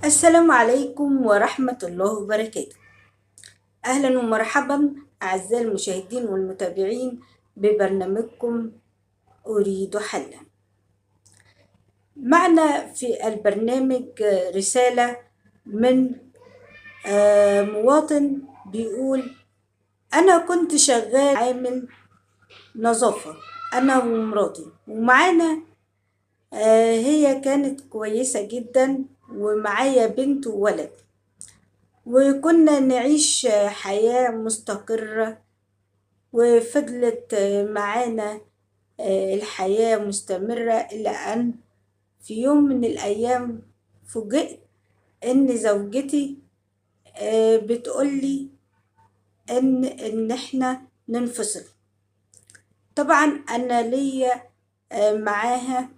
السلام عليكم ورحمة الله وبركاته. أهلا ومرحبا أعزائي المشاهدين والمتابعين ببرنامجكم أريد حلا. معنا في البرنامج رسالة من مواطن بيقول: أنا كنت شغال عامل نظافة أنا ومراتي، ومعانا هي كانت كويسة جدا، ومعايا بنت وولد، وكنا نعيش حياة مستقرة، وفضلت معانا الحياة مستمرة، إلى أن في يوم من الأيام فوجئت إن زوجتي بتقولي إن إحنا ننفصل. طبعا أنا ليا معاها